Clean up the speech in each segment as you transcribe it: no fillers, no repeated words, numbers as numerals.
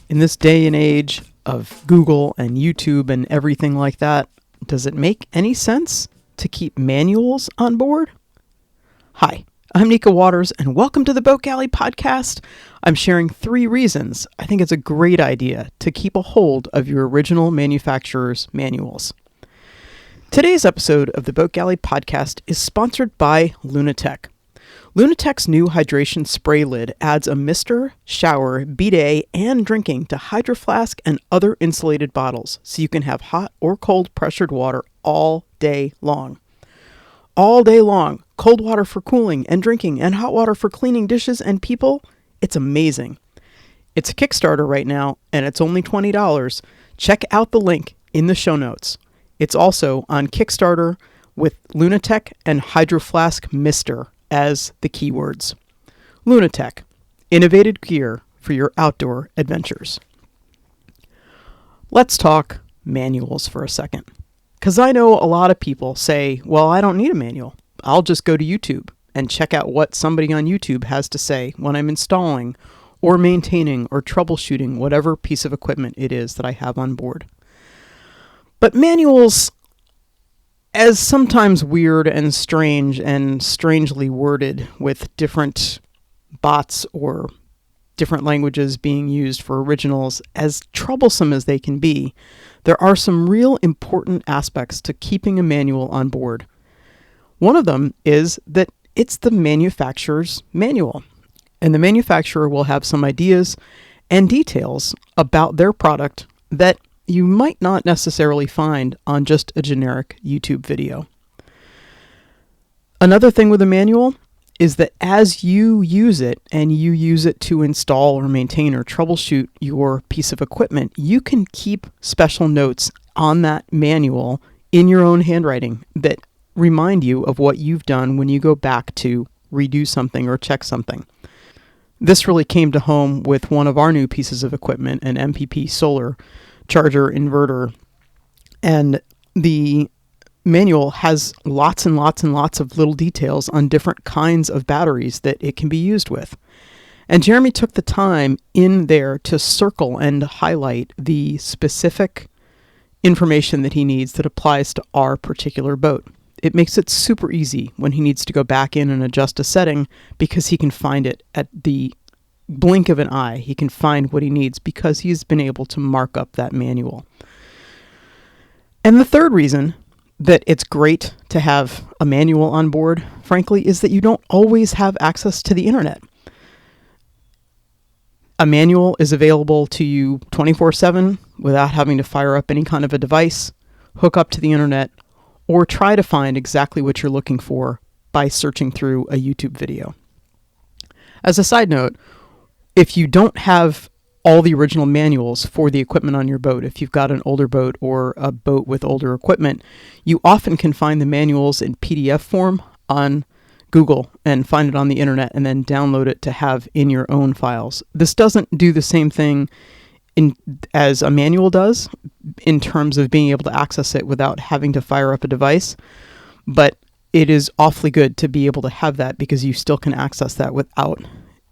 In this day and age of Google and YouTube and everything like that, does it make any sense to keep manuals on board? Hi, I'm Nika Waters, and welcome to the Boat Galley Podcast. I'm sharing 3 reasons I think it's a great idea to keep a hold of your original manufacturer's manuals. Today's episode of the Boat Galley Podcast is sponsored by Lunatech. Lunatech's new hydration spray lid adds a mister, shower, bidet, and drinking to Hydro Flask and other insulated bottles, so you can have hot or cold pressured water all day long. All day long, cold water for cooling and drinking and hot water for cleaning dishes and people. It's amazing. It's a Kickstarter right now, and it's only $20. Check out the link in the show notes. It's also on Kickstarter with Lunatech and Hydro Flask Mister as the keywords. Lunatech, innovative gear for your outdoor adventures. Let's talk manuals for a second. Because I know a lot of people say, well, I don't need a manual. I'll just go to YouTube and check out what somebody on YouTube has to say when I'm installing or maintaining or troubleshooting whatever piece of equipment it is that I have on board. But manuals, as sometimes weird and strange and strangely worded with different bots or different languages being used for originals, as troublesome as they can be, there are some real important aspects to keeping a manual on board. One of them is that it's the manufacturer's manual, and the manufacturer will have some ideas and details about their product that you might not necessarily find on just a generic YouTube video. Another thing with a manual is that as you use it and you use it to install or maintain or troubleshoot your piece of equipment, you can keep special notes on that manual in your own handwriting that remind you of what you've done when you go back to redo something or check something. This really came to home with one of our new pieces of equipment, an MPP solar charger inverter, and the manual has lots and lots and lots of little details on different kinds of batteries that it can be used with. And Jeremy took the time in there to circle and highlight the specific information that he needs that applies to our particular boat. It makes it super easy when he needs to go back in and adjust a setting because he can find it at the blink of an eye. He can find what he needs because he's been able to mark up that manual. And the third reason that it's great to have a manual on board, frankly, is that you don't always have access to the internet. A manual is available to you 24/7 without having to fire up any kind of a device, hook up to the internet, or try to find exactly what you're looking for by searching through a YouTube video. As a side note, if you don't have all the original manuals for the equipment on your boat, if you've got an older boat or a boat with older equipment, you often can find the manuals in PDF form on Google and find it on the internet and then download it to have in your own files. This doesn't do the same thing as a manual does in terms of being able to access it without having to fire up a device, but it is awfully good to be able to have that because you still can access that without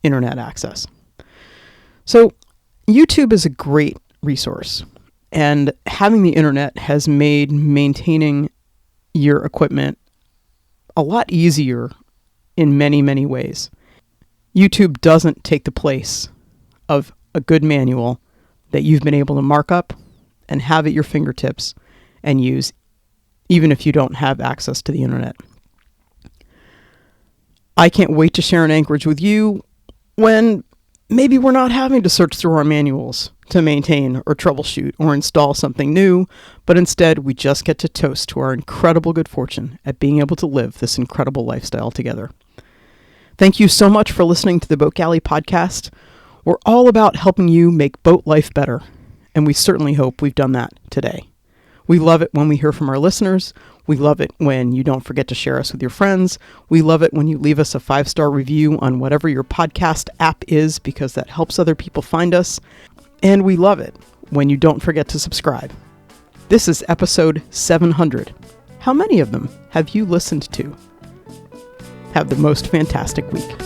internet access. So YouTube is a great resource, and having the internet has made maintaining your equipment a lot easier in many, many ways. YouTube doesn't take the place of a good manual that you've been able to mark up and have at your fingertips and use, even if you don't have access to the internet. I can't wait to share an Anchorage with you when maybe we're not having to search through our manuals to maintain or troubleshoot or install something new, but instead we just get to toast to our incredible good fortune at being able to live this incredible lifestyle together. Thank you so much for listening to the Boat Galley Podcast. We're all about helping you make boat life better, and we certainly hope we've done that today. We love it when we hear from our listeners. We love it when you don't forget to share us with your friends. We love it when you leave us a 5-star review on whatever your podcast app is, because that helps other people find us. And we love it when you don't forget to subscribe. This is episode 700. How many of them have you listened to? Have the most fantastic week.